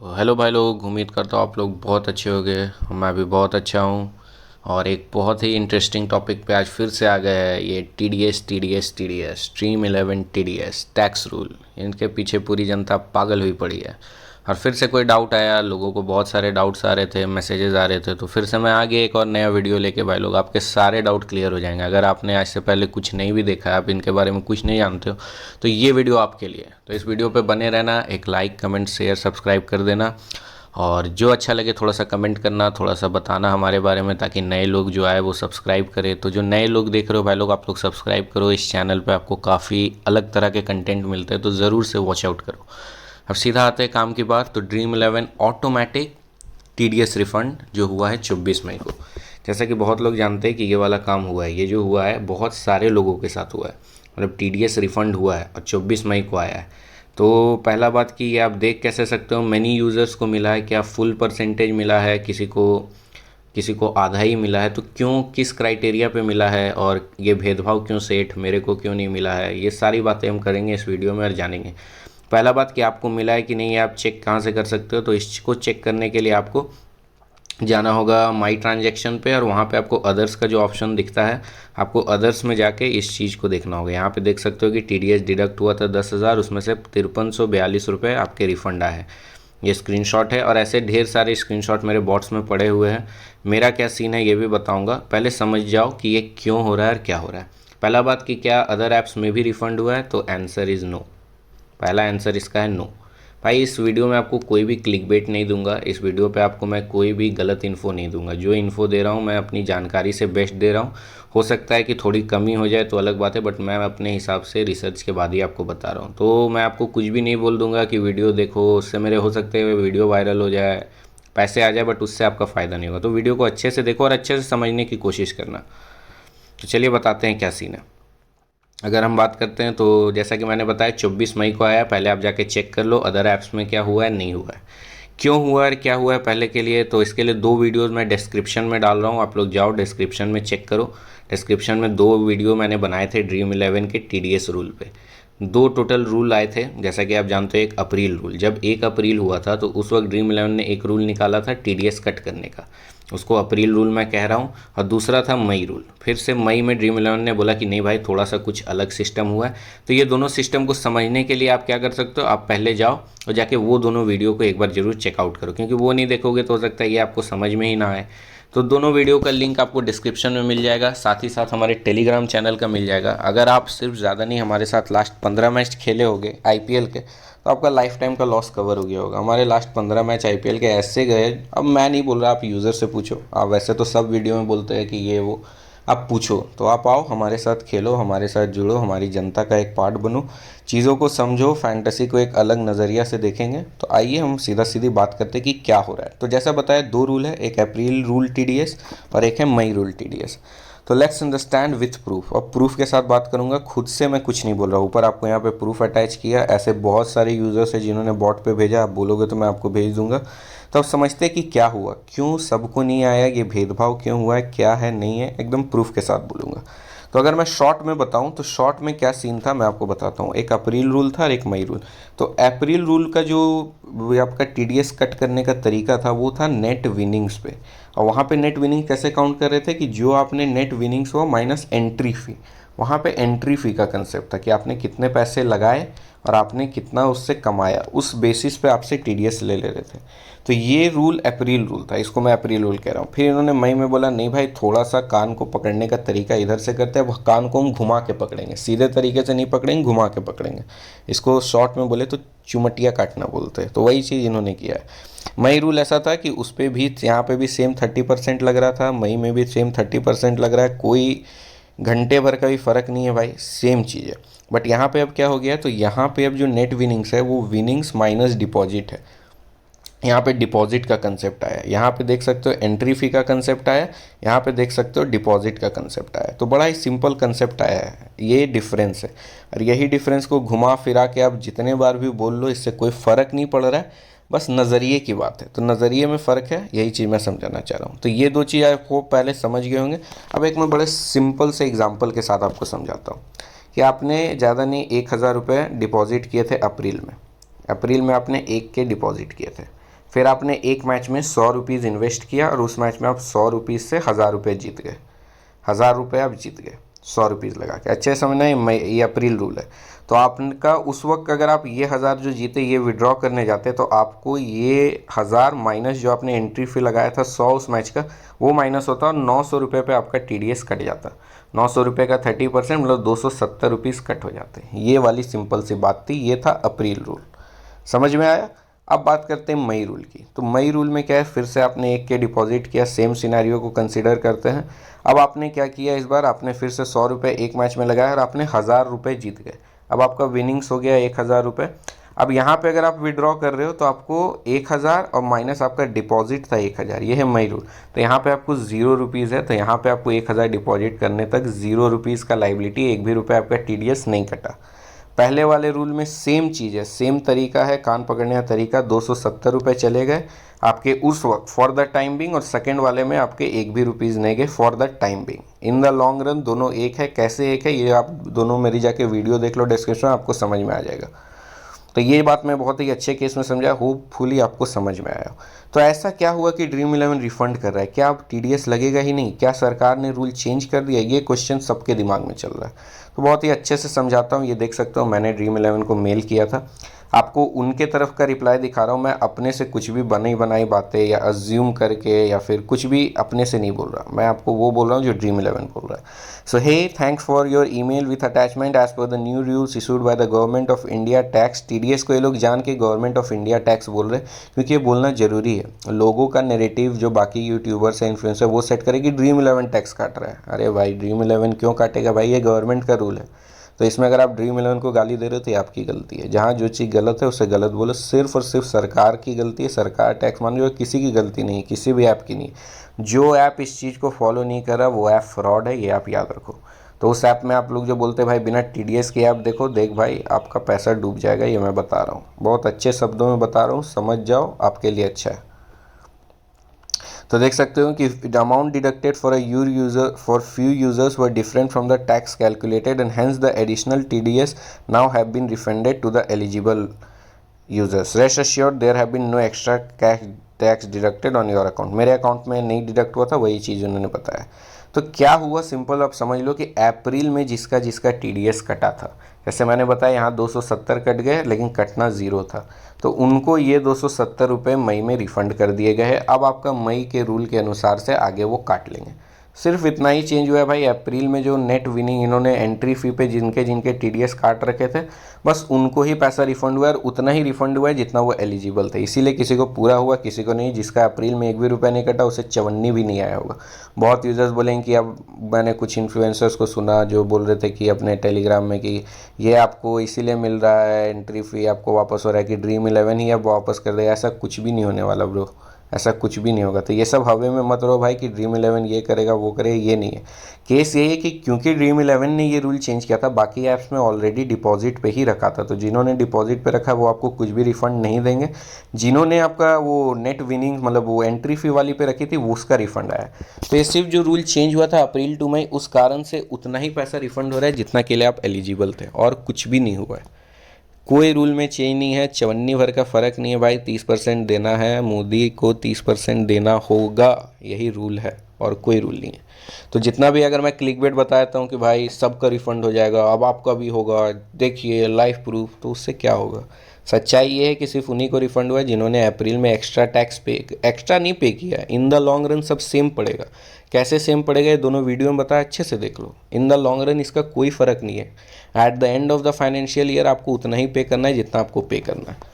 तो हेलो भाई लोग, उम्मीद करता हूँ आप लोग बहुत अच्छे होंगे। मैं भी बहुत अच्छा हूँ। और एक बहुत ही इंटरेस्टिंग टॉपिक पे आज फिर से आ गया है, ये T D S stream 11 TDS tax rule. इनके पीछे पूरी जनता पागल हुई पड़ी है। और फिर से कोई डाउट आया, लोगों को बहुत सारे डाउट्स आ रहे थे, मैसेजेस आ रहे थे, तो फिर से मैं आगे एक और नया वीडियो लेके भाई लोग आपके सारे डाउट क्लियर हो जाएंगे। अगर आपने आज से पहले कुछ नहीं भी देखा है, आप इनके बारे में कुछ नहीं जानते हो, तो ये वीडियो आपके लिए। तो इस वीडियो पे बने रहना, एक लाइक कमेंट शेयर सब्सक्राइब कर देना। और जो अच्छा लगे थोड़ा सा कमेंट करना, थोड़ा सा बताना हमारे बारे में, ताकि नए लोग जो आए वो सब्सक्राइब करें। तो जो नए लोग देख रहे हो भाई लोग, आप लोग सब्सक्राइब करो। इस चैनल पे आपको काफ़ी अलग तरह के कंटेंट मिलते हैं, तो ज़रूर से वॉच आउट करो। अब सीधा आते हैं काम की बात। तो ड्रीम 11 ऑटोमेटिक TDS रिफ़ंड जो हुआ है 24 मई को, जैसा कि बहुत लोग जानते हैं कि ये वाला काम हुआ है। ये जो हुआ है बहुत सारे लोगों के साथ हुआ है, मतलब TDS रिफ़ंड हुआ है और 24 मई को आया है। तो पहला बात कि ये आप देख कैसे सकते हो, मैनी यूज़र्स को मिला है क्या, फुल परसेंटेज मिला है, किसी को आधा ही मिला है, तो क्यों, किस क्राइटेरिया पे मिला है, और ये भेदभाव क्यों सेठ, मेरे को क्यों नहीं मिला है, ये सारी बातें हम करेंगे इस वीडियो में और जानेंगे। पहला बात कि आपको मिला है कि नहीं, आप चेक कहाँ से कर सकते हो। तो इसको चेक करने के लिए आपको जाना होगा माई ट्रांजैक्शन पे, और वहाँ पे आपको अदर्स का जो ऑप्शन दिखता है, आपको अदर्स में जाके इस चीज़ को देखना होगा। यहाँ पे देख सकते हो कि TDS डिडक्ट हुआ था 10,000, उसमें से 5342 रुपये आपके रिफ़ंड आए हैं। ये स्क्रीनशॉट है, और ऐसे ढेर सारे स्क्रीनशॉट मेरे बॉट्स में पड़े हुए हैं। मेरा क्या सीन है ये भी बताऊंगा, पहले समझ जाओ कि ये क्यों हो रहा है और क्या हो रहा है। पहला बात कि क्या अदर ऐप्स में भी रिफ़ंड हुआ है, तो आंसर इज़ नो। पहला आंसर इसका है नो। भाई इस वीडियो में आपको कोई भी क्लिक बेट नहीं दूंगा, इस वीडियो पे आपको मैं कोई भी गलत इन्फो नहीं दूंगा। जो इन्फो दे रहा हूँ मैं अपनी जानकारी से बेस्ट दे रहा हूँ। हो सकता है कि थोड़ी कमी हो जाए तो अलग बात है, बट मैं अपने हिसाब से रिसर्च के बाद ही आपको बता रहा हूँ। तो मैं आपको कुछ भी नहीं बोल दूंगा कि वीडियो देखो, उससे मेरे हो सकते हैं वीडियो वायरल हो जाए, पैसे आ जाए, बट उससे आपका फ़ायदा नहीं होगा। तो वीडियो को अच्छे से देखो और अच्छे से समझने की कोशिश करना। तो चलिए बताते हैं क्या सीन है। अगर हम बात करते हैं तो जैसा कि मैंने बताया 24 मई को आया, पहले आप जाके चेक कर लो अदर ऐप्स में क्या हुआ है नहीं हुआ है, क्यों हुआ है क्या हुआ है पहले के लिए। तो इसके लिए दो वीडियोस मैं डिस्क्रिप्शन में डाल रहा हूँ, आप लोग जाओ डिस्क्रिप्शन में चेक करो। डिस्क्रिप्शन में दो वीडियो मैंने बनाए थे ड्रीम 11 के TDS रूल पे। दो टोटल रूल आए थे, जैसा कि आप जानते हो। एक अप्रैल रूल, जब 1 अप्रैल हुआ था तो उस वक्त ड्रीम 11 ने एक रूल निकाला था TDS कट करने का, उसको अप्रैल रूल मैं कह रहा हूँ। और दूसरा था मई रूल। फिर से मई में ड्रीम 11 ने बोला कि नहीं भाई, थोड़ा सा कुछ अलग सिस्टम हुआ है। तो ये दोनों सिस्टम को समझने के लिए आप क्या कर सकते हो, आप पहले जाओ और जाके वो दोनों वीडियो को एक बार जरूर चेकआउट करो, क्योंकि वो नहीं देखोगे तो हो सकता है ये आपको समझ में ही ना आए। तो दोनों वीडियो का लिंक आपको डिस्क्रिप्शन में मिल जाएगा, साथ ही साथ हमारे टेलीग्राम चैनल का मिल जाएगा। अगर आप सिर्फ ज़्यादा नहीं, हमारे साथ लास्ट 15 मैच खेले होगे IPL के, तो आपका लाइफ टाइम का लॉस कवर हो गया होगा। हमारे लास्ट 15 मैच IPL के ऐसे गए, अब मैं नहीं बोल रहा, आप यूज़र से पूछो। आप वैसे तो सब वीडियो में बोलते हैं कि ये वो, आप पूछो। तो आप आओ हमारे साथ खेलो, हमारे साथ जुड़ो, हमारी जनता का एक पार्ट बनो, चीज़ों को समझो, फैंटेसी को एक अलग नज़रिया से देखेंगे। तो आइए हम सीधा सीधी बात करते हैं कि क्या हो रहा है। तो जैसा बताया, दो रूल है, एक अप्रैल रूल TDS और एक है मई रूल TDS। तो लेट्स अंडरस्टैंड विथ प्रूफ। और प्रूफ के साथ बात करूंगा, खुद से मैं कुछ नहीं बोल रहा, ऊपर आपको यहाँ पे प्रूफ अटैच किया। ऐसे बहुत सारे यूज़र्स हैं जिन्होंने बॉट पे भेजा, आप बोलोगे तो मैं आपको भेज दूंगा। तो अब समझते हैं कि क्या हुआ, क्यों सबको नहीं आया, ये भेदभाव क्यों हुआ है, क्या है नहीं है, एकदम प्रूफ के साथ बोलूँगा। तो अगर मैं शॉर्ट में बताऊं तो शॉर्ट में क्या सीन था मैं आपको बताता हूं। एक अप्रैल रूल था और एक मई रूल। तो अप्रैल रूल का जो वो आपका TDS कट करने का तरीका था, वो था नेट विनिंग्स पे। और वहाँ पे नेट विनिंग कैसे काउंट कर रहे थे कि जो आपने नेट विनिंग्स हुआ माइनस एंट्री फ़ी। वहाँ पे एंट्री फ़ी का कंसेप्ट था कि आपने कितने पैसे लगाए और आपने कितना उससे कमाया, उस बेसिस पे आपसे TDS ले रहे थे। तो ये रूल अप्रैल रूल था, इसको मैं अप्रैल रूल कह रहा हूँ। फिर इन्होंने मई में बोला नहीं भाई, थोड़ा सा कान को पकड़ने का तरीका इधर से करते हैं, कान को हम घुमा के पकड़ेंगे, सीधे तरीके से नहीं पकड़ेंगे, घुमा के पकड़ेंगे। इसको शॉर्ट में बोले तो चुमटिया काटना बोलते हैं। तो वही चीज़ इन्होंने किया है। मई रूल ऐसा था कि उस पर भी, यहाँ पे भी सेम 30% लग रहा था, मई में भी सेम 30% लग रहा है। कोई घंटे भर का भी फ़र्क नहीं है भाई, सेम चीज़ है। बट यहाँ पे अब क्या हो गया, तो यहाँ पे अब जो नेट विनिंग्स है वो विनिंग्स माइनस डिपॉजिट है। यहाँ पे डिपॉजिट का कंसेप्ट आया, यहाँ पे देख सकते हो एंट्री फी का कंसेप्ट आया, यहाँ पे देख सकते हो डिपॉजिट का कंसेप्ट आया। तो बड़ा ही सिंपल कंसेप्ट आया है, ये डिफरेंस है। और यही डिफरेंस को घुमा फिरा के आप जितने बार भी बोल लो, इससे कोई फ़र्क नहीं पड़ रहा है, बस नज़रिए की बात है। तो नज़रिए में फ़र्क है, यही चीज़ मैं समझाना चाह रहा हूँ। तो ये दो चीज़ आपको पहले समझ गए होंगे। अब एक मैं बड़े सिंपल से एग्जाम्पल के साथ आपको समझाता हूँ कि आपने ज़्यादा नहीं 1,000 रुपये डिपॉजिट किए थे अप्रैल में। अप्रैल में आपने 1 के डिपॉजिट किए थे। फिर आपने एक मैच में 100 रुपीज़ इन्वेस्ट किया और उस मैच में आप 100 रुपीज़ से 1000 रुपये जीत गए। 1000 रुपये आप जीत गए 100 रुपीज़ लगा के। अच्छे समझना, ये अप्रैल रूल है। तो आपका उस वक्त अगर आप ये 1000 जो जीते ये विड्रॉ करने जाते तो आपको ये 1000 माइनस जो आपने एंट्री फी लगाया था 100 उस मैच का वो माइनस होता और 900 रुपये पे आपका TDS कट जाता। 900 रुपये का 30% मतलब 270 रुपीज़ कट हो जाते। ये वाली सिंपल सी बात थी, ये था अप्रैल रूल। समझ में आया। अब बात करते हैं मई रूल की। तो मई रूल में क्या है, फिर से आपने 1 के डिपॉजिट किया, सेम सिनेरियो को कंसिडर करते हैं। अब आपने क्या किया, इस बार आपने फिर से 100 रुपये एक मैच में लगाया और आपने 1000 रुपये जीत गए। अब आपका विनिंग्स हो गया 1000 रुपये। अब यहाँ पे अगर आप विड्रॉ कर रहे हो तो आपको 1000 और माइनस आपका डिपॉजिट था 1000, ये है मई रूल। तो यहाँ पे आपको 0 रुपीज़ है, तो यहाँ पे आपको 1000 डिपॉजिट करने तक 0 रुपीज़ का लाइबिलिटी, 1 भी रुपये आपका TDS नहीं कटा। पहले वाले रूल में सेम चीज़ है, सेम तरीका है, कान पकड़ने का तरीका। 270 रुपये चले गए आपके उस वक्त फॉर द टाइम बिंग, और सेकंड वाले में आपके 1 भी रुपीज़ नहीं गए for the time being. In the long run दोनों एक है। कैसे एक है ये आप दोनों मेरी जाके वीडियो देख लो डिस्क्रिप्शन में, आपको समझ में आ जाएगा। तो ये बात मैं बहुत ही अच्छे केस में समझा, होपफुली आपको समझ में आया। तो ऐसा क्या हुआ कि ड्रीम इलेवन रिफंड कर रहा है, क्या अब TDS लगेगा ही नहीं, क्या सरकार ने रूल चेंज कर दिया, ये क्वेश्चन सबके दिमाग में चल रहा है। तो बहुत ही अच्छे से समझाता हूँ, ये देख सकते हो मैंने ड्रीम इलेवन को मेल किया था। आपको उनके तरफ का रिप्लाई दिखा रहा हूँ, मैं अपने से कुछ भी बनी बनाई बातें या अज्यूम करके या फिर कुछ भी अपने से नहीं बोल रहा, मैं आपको वो बोल रहा हूँ जो ड्रीम इलेवन बोल रहा है। So hey, thanks for your email with attachment as per the new rules issued by the government of India tax. TDS को ये लोग जान के गवर्नमेंट ऑफ इंडिया टैक्स बोल रहे हैं क्योंकि ये बोलना ज़रूरी है। लोगों का नेरेटिव जो बाकी यूट्यूबर्स हैं, इन्फ्लुएंसर, वो सेट करे कि ड्रीम इलेवन टैक्स काट रहा है। अरे भाई, ड्रीम इलेवन क्यों काटेगा भाई, ये गवर्नमेंट का रूल है। तो इसमें अगर आप ड्रीम इलेवन को गाली दे रहे हो तो ये आपकी गलती है। जहाँ जो चीज़ गलत है उसे गलत बोलो। सिर्फ और सिर्फ सरकार की गलती है, सरकार टैक्स मान रही है, किसी की गलती नहीं, किसी भी ऐप की नहीं। जो ऐप इस चीज़ को फॉलो नहीं कर रहा वो ऐप फ्रॉड है, ये आप याद रखो। तो उस ऐप में आप लोग जो बोलते हैं भाई बिना TDS के ऐप देखो, देख भाई आपका पैसा डूब जाएगा, ये मैं बता रहा हूँ, बहुत अच्छे शब्दों में बता रहा हूँ, समझ जाओ, आपके लिए अच्छा है। तो देख सकते हो कि the amount deducted for few users were different from the tax calculated and hence the additional TDS now have been refunded to the eligible users. Rest assured there have been no extra cash tax deducted on your account. मेरे account में नहीं deduct हुआ था, वही चीज़ उन्होंने बताया। तो क्या हुआ, सिंपल आप समझ लो कि अप्रैल में जिसका जिसका TDS कटा था, जैसे मैंने बताया यहाँ 270 कट गए लेकिन कटना 0 था, तो उनको ये 270 रुपये मई में रिफ़ंड कर दिए गए हैं। अब आपका मई के रूल के अनुसार से आगे वो काट लेंगे। सिर्फ इतना ही चेंज हुआ है भाई, अप्रैल में जो नेट विनिंग इन्होंने एंट्री फ़ी पे जिनके जिनके TDS काट रखे थे, बस उनको ही पैसा रिफ़ंड हुआ है, और उतना ही रिफ़ंड हुआ है जितना वो एलिजिबल थे। इसीलिए किसी को पूरा हुआ, किसी को नहीं। जिसका अप्रैल में 1 भी रुपया नहीं कटा उसे 54 भी नहीं आया होगा। बहुत यूज़र्स बोलेंगे कि अब मैंने कुछ इन्फ्लुएंसर्स को सुना जो बोल रहे थे कि अपने टेलीग्राम में कि ये आपको इसीलिए मिल रहा है, एंट्री फ़ी आपको वापस हो रहा है कि ड्रीम इलेवन ही अब वापस कर देगा। ऐसा कुछ भी नहीं होने वाला ब्रो, ऐसा कुछ भी नहीं होगा। तो ये सब हवा में मत रहो भाई कि ड्रीम इलेवन ये करेगा वो करेगा, ये नहीं है। केस ये है कि क्योंकि ड्रीम इलेवन ने ये रूल चेंज किया था, बाकी ऐप्स में ऑलरेडी डिपॉजिट पे ही रखा था, तो जिन्होंने डिपॉजिट पे रखा वो आपको कुछ भी रिफंड नहीं देंगे। जिन्होंने आपका वो नेट विनिंग मतलब वो एंट्री फी वाली पे रखी थी वो उसका रिफंड आया। तो ये सिर्फ जो रूल चेंज हुआ था अप्रैल टू मई, उस कारण से उतना ही पैसा रिफंड हो रहा है जितना के लिए आप एलिजिबल थे, और कुछ भी नहीं हुआ है। कोई रूल में चेंज नहीं है, 54 भर का फ़र्क नहीं है भाई। 30% देना है, मोदी को 30% देना होगा, यही रूल है और कोई रूल नहीं है। तो जितना भी अगर मैं क्लिकबेट बताता हूँ कि भाई सबका रिफ़ंड हो जाएगा, अब आपका भी होगा, देखिए लाइव प्रूफ, तो उससे क्या होगा। सच्चाई ये है कि सिर्फ उन्हीं को रिफ़ंड हुआ है जिन्होंने अप्रैल में एक्स्ट्रा टैक्स एक्स्ट्रा नहीं पे किया। इन द लॉन्ग रन सब सेम पड़ेगा। कैसे सेम पड़ेगा ये दोनों वीडियो में बताया, अच्छे से देख लो। इन द लॉन्ग रन इसका कोई फ़र्क नहीं है। At the end of the financial year आपको उतना ही पे करना है जितना आपको पे करना है।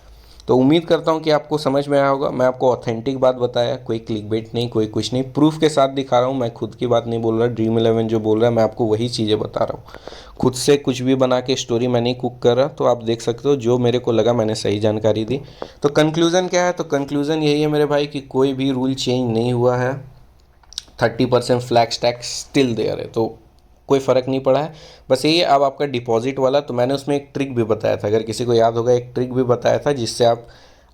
तो उम्मीद करता हूँ कि आपको समझ में आया होगा। मैं आपको ऑथेंटिक बात बताया, कोई क्लिकबेट नहीं, कोई कुछ नहीं, प्रूफ के साथ दिखा रहा हूँ। मैं खुद की बात नहीं बोल रहा, ड्रीम इलेवन जो बोल रहा है मैं आपको वही चीज़ें बता रहा हूँ। खुद से कुछ भी बना के स्टोरी मैं नहीं कुक कर रहा। तो आप देख सकते हो जो मेरे को लगा मैंने सही जानकारी दी। तो कंक्लूज़न क्या है, तो कंक्लूज़न यही है मेरे भाई कि कोई भी रूल चेंज नहीं हुआ है। 30% फ्लैक्स टैक्स स्टिल देयर है, तो कोई फ़र्क नहीं पड़ा है। बस यही है, अब आपका डिपॉजिट वाला, तो मैंने उसमें एक ट्रिक भी बताया था, अगर किसी को याद होगा एक ट्रिक भी बताया था जिससे आप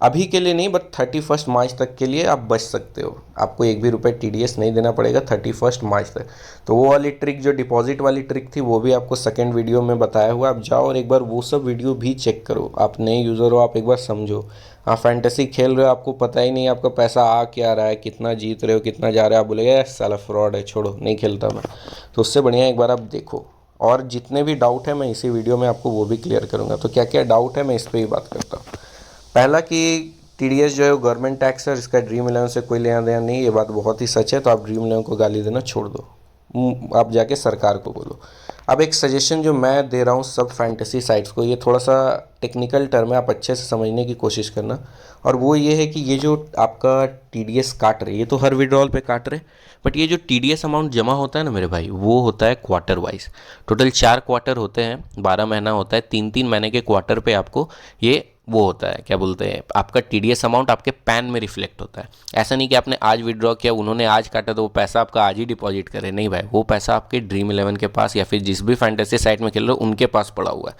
अभी के लिए नहीं, बट 31 मार्च तक के लिए आप बच सकते हो। आपको एक भी रुपये TDS नहीं देना पड़ेगा 31 मार्च तक। तो वो वाली ट्रिक, जो डिपॉजिट वाली ट्रिक थी, वो भी आपको सेकंड वीडियो में बताया हुआ। आप जाओ और एक बार वो सब वीडियो भी चेक करो। आप नए यूज़र हो, आप एक बार समझो। आप फैंटेसी खेल रहे हो, आपको पता ही नहीं आपका पैसा आ क्या रहा है, कितना जीत रहे हो, कितना जा रहा है, आप बोलेगा साला फ्रॉड है, छोड़ो नहीं खेलता मैं। तो उससे बढ़िया एक बार आप देखो। और जितने भी डाउट है मैं इसी वीडियो में आपको वो भी क्लियर करूँगा। तो क्या क्या डाउट है मैं इस पर ही बात करता हूँ। पहला कि TDS जो है वो गवर्नमेंट टैक्स है, इसका ड्रीम इलेवन से कोई लेना देना नहीं। ये बात बहुत ही सच है। तो आप ड्रीम इलेवन को गाली देना छोड़ दो, आप जाके सरकार को बोलो। अब एक सजेशन जो मैं दे रहा हूँ सब फैंटेसी साइट्स को, ये थोड़ा सा टेक्निकल टर्म है, आप अच्छे से समझने की कोशिश करना। और वो ये है कि ये जो आपका TDS काट रहे, ये तो हर विड्रॉल पे काट रहे, बट ये जो TDS अमाउंट जमा होता है ना मेरे भाई, वो होता है क्वार्टर वाइज। टोटल 4 क्वार्टर होते हैं, 12 महीना होता है, 3-3 महीने के क्वार्टर पे आपको ये वो होता है, क्या बोलते हैं, आपका TDS अमाउंट आपके पैन में रिफ्लेक्ट होता है। ऐसा नहीं कि आपने आज विड्रॉ किया, उन्होंने आज काटा तो वो पैसा आपका आज ही डिपॉजिट करे, नहीं भाई, वो पैसा आपके ड्रीम इलेवन के पास या फिर जिस भी फैंटेसी साइट में खेल रहे हो उनके पास पड़ा हुआ है।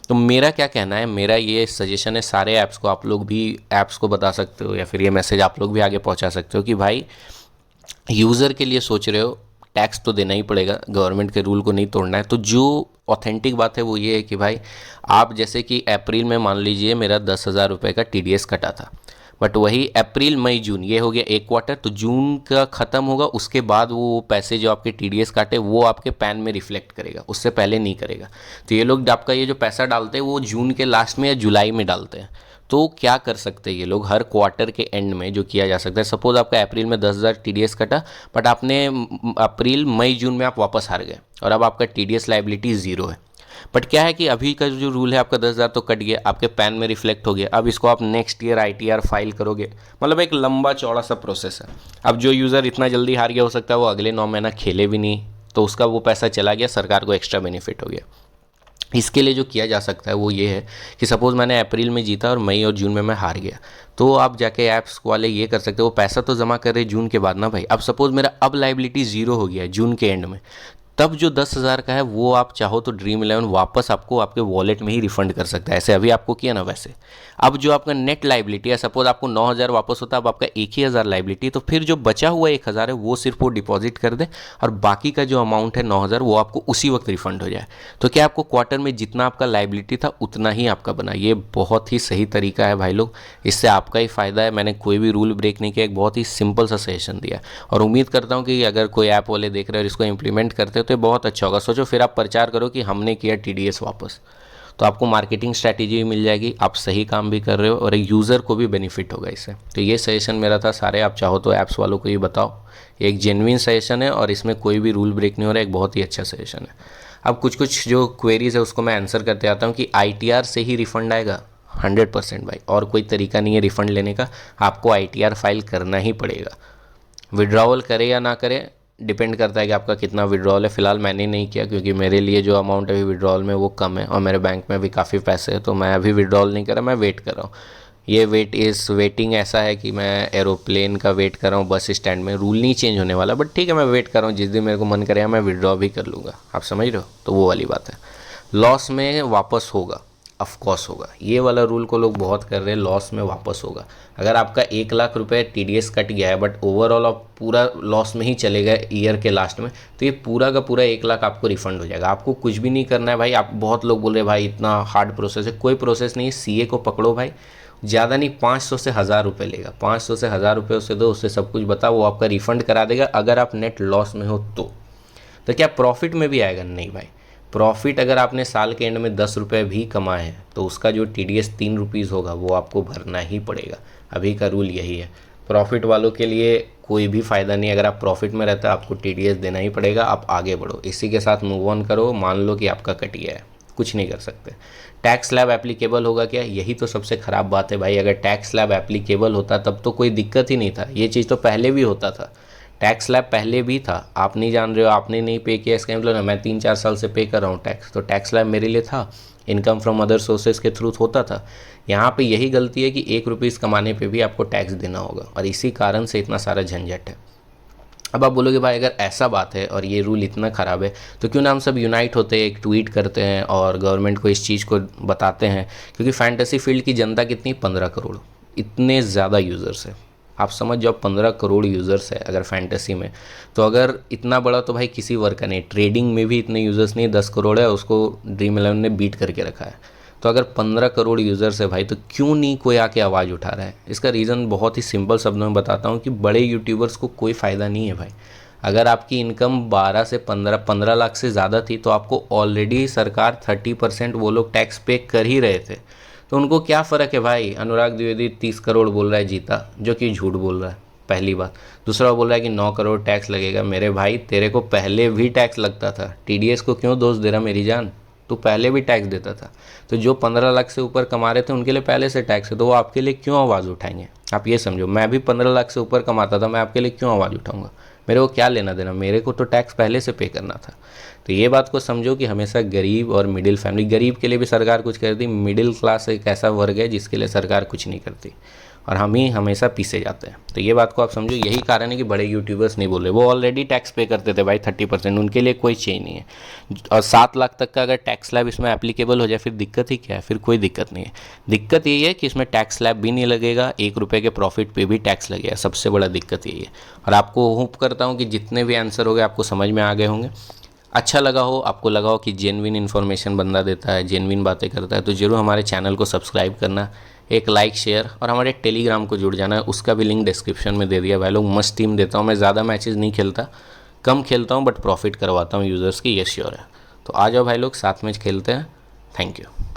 तो मेरा क्या कहना है, मेरा ये सजेशन है सारे ऐप्स को, आप लोग भी ऐप्स को बता सकते हो या फिर ये मैसेज आप लोग भी आगे पहुंचा सकते हो कि भाई यूज़र के लिए सोच रहे हो, टैक्स तो देना ही पड़ेगा, गवर्नमेंट के रूल को नहीं तोड़ना है। तो जो ऑथेंटिक बात है वो ये है कि भाई आप जैसे कि अप्रैल में मान लीजिए मेरा 10,000 रुपये का TDS कटा था, बट वही अप्रैल मई जून ये हो गया एक क्वार्टर, तो जून का ख़त्म होगा, उसके बाद वो पैसे जो आपके TDS काटे वो आपके पैन में रिफ्लेक्ट करेगा, उससे पहले नहीं करेगा। तो ये लोग आपका ये जो पैसा डालते हैं वो जून के लास्ट में या जुलाई में डालते हैं। तो क्या कर सकते हैं ये लोग, हर क्वार्टर के एंड में जो किया जा सकता है, सपोज आपका अप्रैल में 10,000 TDS कटा, बट आपने अप्रैल मई जून में आप वापस हार गए और अब आपका TDS लाइबिलिटी ज़ीरो है। बट क्या है कि अभी का जो रूल है, आपका 10,000 तो कट गया, आपके पैन में रिफ्लेक्ट हो गया, अब इसको आप नेक्स्ट ईयर ITR फाइल करोगे, मतलब एक लंबा चौड़ा सा प्रोसेस है। अब जो यूज़र इतना जल्दी हार गया, हो सकता है वो अगले 9 महीना खेले भी नहीं, तो उसका वो पैसा चला गया, सरकार को एक्स्ट्रा बेनिफिट हो गया। इसके लिए जो किया जा सकता है वो ये है कि सपोज़ मैंने अप्रैल में जीता और मई और जून में मैं हार गया, तो आप जाके ऐप्स वाले ये कर सकते हो, वो पैसा तो जमा कर रहे जून के बाद ना भाई। अब सपोज़ मेरा अब लाइबिलिटी ज़ीरो हो गया है जून के एंड में, तब जो 10,000 का है वो आप चाहो तो ड्रीम इलेवन वापस आपको आपके वॉलेट में ही रिफंड कर सकता है, ऐसे अभी आपको किया ना वैसे। अब जो आपका नेट लाइबिलिटी है, सपोज आपको 9,000 वापस होता है, अब आपका 1,000 लाइबिलिटी, तो फिर जो बचा हुआ 1,000 है वो सिर्फ वो डिपॉजिट कर दे और बाकी का जो अमाउंट है 9,000 वो आपको उसी वक्त रिफंड हो जाए। तो क्या आपको क्वार्टर में जितना आपका लाइबिलिटी था उतना ही आपका बना। ये बहुत ही सही तरीका है भाई लोग, इससे आपका ही फ़ायदा है। मैंने कोई भी रूल ब्रेक नहीं किया, एक बहुत ही सिंपल सा सजेशन दिया और उम्मीद करता हूँ कि अगर कोई ऐप वाले देख रहे हैं और इसको इंप्लीमेंट करते हो तो बहुत अच्छा होगा। सोचो फिर आप प्रचार करो कि हमने किया TDS वापस, तो आपको मार्केटिंग स्ट्रैटेजी भी मिल जाएगी, आप सही काम भी कर रहे हो और एक यूज़र को भी बेनिफिट होगा इससे। तो ये सजेशन मेरा था, सारे आप चाहो तो ऐप्स वालों को ही बताओ। एक जेन्युइन सजेशन है और इसमें कोई भी रूल ब्रेक नहीं हो रहा है, एक बहुत ही अच्छा सजेशन है। अब कुछ कुछ जो क्वेरीज है उसको मैं आंसर करते आता हूँ कि ITR से ही रिफंड आएगा। 100% भाई, और कोई तरीका नहीं है रिफंड लेने का, आपको ITR फाइल करना ही पड़ेगा। विड्रॉवल करे या ना करे डिपेंड करता है कि आपका कितना विड्रॉल है। फ़िलहाल मैंने नहीं किया क्योंकि मेरे लिए जो अमाउंट है अभी विड्रॉल में वो कम है और मेरे बैंक में भी काफ़ी पैसे हैं, तो मैं अभी विड्रॉल नहीं कर रहा, मैं वेट कर रहा हूँ। ये वेटिंग ऐसा है कि मैं एरोप्लेन का वेट कर रहा हूँ बस स्टैंड में। रूल नहीं चेंज होने वाला, बट ठीक है मैं वेट कर रहा हूँ, जिस दिन मेरे को मन करेगा मैं विड्रॉ भी कर लूँगा। आप समझ रहे हो, तो वो वाली बात है। लॉस में वापस होगा, ऑफकोर्स होगा, ये वाला रूल को लोग बहुत कर रहे हैं, लॉस में वापस होगा। अगर आपका 1,00,000 रुपये TDS कट गया है बट ओवरऑल आप पूरा लॉस में ही चले गए ईयर के लास्ट में, तो ये पूरा का पूरा 1,00,000 आपको रिफंड हो जाएगा। आपको कुछ भी नहीं करना है भाई। आप बहुत लोग बोल रहे भाई इतना हार्ड प्रोसेस है, कोई प्रोसेस नहीं है। CA को पकड़ो भाई, ज़्यादा नहीं 500 से 1,000 रुपये लेगा, 500 से 1,000 रुपये उसे दो, उससे सब कुछ बताओ, वो आपका रिफंड करा देगा। अगर आप नेट लॉस में हो तो क्या प्रॉफिट में भी आएगा? नहीं भाई। प्रॉफिट अगर आपने साल के एंड में 10 रुपये भी कमाए हैं तो उसका जो TDS 3 रुपीज़ होगा वो आपको भरना ही पड़ेगा। अभी का रूल यही है। प्रॉफिट वालों के लिए कोई भी फ़ायदा नहीं, अगर आप प्रॉफिट में रहते हैं आपको TDS देना ही पड़ेगा। आप आगे बढ़ो, इसी के साथ मूव ऑन करो। मान लो कि आपका कट गया है, कुछ नहीं कर सकते। टैक्स स्लैब एप्लीकेबल होगा क्या? यही तो सबसे ख़राब बात है भाई। अगर टैक्स स्लैब एप्लीकेबल होता तब तो कोई दिक्कत ही नहीं था, ये चीज़ तो पहले भी होता था। टैक्स स्लैब पहले भी था, आप नहीं जान रहे हो, आपने नहीं पे किया इसका मतलब ना। मैं 3-4 साल से पे कर रहा हूँ टैक्स, तो टैक्स स्लैब मेरे लिए था, इनकम फ्रॉम अदर सोर्सेज के थ्रू होता था। यहाँ पे यही गलती है कि 1 रुपीज़ कमाने पे भी आपको टैक्स देना होगा और इसी कारण से इतना सारा झंझट है। अब आप बोलोगे भाई अगर ऐसा बात है और ये रूल इतना ख़राब है तो क्यों ना हम सब यूनाइट होते हैं, एक ट्वीट करते हैं और गवर्नमेंट को इस चीज़ को बताते हैं। क्योंकि फैंटेसी फील्ड की जनता कितनी, 15 करोड़। इतने ज़्यादा यूज़र्स है। आप समझ जाओ 15 करोड़ यूज़र्स है अगर फैंटेसी में, तो अगर इतना बड़ा तो भाई किसी वर्क का नहीं, ट्रेडिंग में भी इतने यूज़र्स नहीं, 10 करोड़ है, उसको ड्रीम इलेवन ने बीट करके रखा है। तो अगर 15 करोड़ यूज़र्स है भाई, तो क्यों नहीं कोई आके आवाज़ उठा रहा है? इसका रीज़न बहुत ही सिंपल शब्दों में बताता हूँ कि बड़े यूट्यूबर्स को कोई फ़ायदा नहीं है भाई। अगर आपकी इनकम 12 से 15 लाख से ज़्यादा थी तो आपको ऑलरेडी सरकार 30% वो लोग टैक्स पे कर ही रहे थे। तो उनको क्या फ़र्क है भाई? अनुराग द्विवेदी 30 करोड़ बोल रहा है जीता, जो कि झूठ बोल रहा है, पहली बात। दूसरा बोल रहा है कि 9 करोड़ टैक्स लगेगा। मेरे भाई तेरे को पहले भी टैक्स लगता था, टीडीएस को क्यों दोष दे रहा मेरी जान? तो पहले भी टैक्स देता था। तो जो 15 लाख से ऊपर कमा रहे थे उनके लिए पहले से टैक्स है, तो वो आपके लिए क्यों आवाज़ उठाएंगे? आप ये समझो, मैं भी 15 लाख से ऊपर कमाता था, मैं आपके लिए क्यों आवाज़ उठाऊंगा? मेरे को क्या लेना देना? मेरे को तो टैक्स पहले से पे करना था। तो ये बात को समझो कि हमेशा गरीब और मिडिल फैमिली, गरीब के लिए भी सरकार कुछ करती, मिडिल क्लास एक ऐसा वर्ग है जिसके लिए सरकार कुछ नहीं करती, और हम ही हमेशा पीछे जाते हैं। तो ये बात को आप समझो, यही कारण है कि बड़े यूट्यूबर्स नहीं बोल रहे। वो ऑलरेडी टैक्स पे करते थे भाई 30%, उनके लिए कोई चेंज नहीं है। और 7 लाख तक का अगर टैक्स स्लैब इसमें एप्लीकेबल हो जाए फिर दिक्कत ही क्या है? फिर कोई दिक्कत नहीं है। दिक्कत यही है कि इसमें टैक्स स्लैब भी नहीं लगेगा, 1 रुपये के प्रॉफिट पे भी टैक्स लगेगा, सबसे बड़ा दिक्कत यही है। और आपको होप करता हूँ कि जितने भी आंसर हो गए आपको समझ में आ गए होंगे। अच्छा लगा हो, आपको लगा हो कि जेन्युइन इन्फॉर्मेशन बंदा देता है, जेन्युइन बातें करता है, तो ज़रूर हमारे चैनल को सब्सक्राइब करना, एक लाइक शेयर, और हमारे टेलीग्राम को जुड़ जाना है, उसका भी लिंक डिस्क्रिप्शन में दे दिया। भाई लोग मस्त टीम देता हूँ मैं, ज़्यादा मैचेस नहीं खेलता, कम खेलता हूँ, बट प्रॉफिट करवाता हूँ यूज़र्स की, ये श्योर है। तो आ जाओ भाई लोग, साथ में खेलते हैं। Thank you.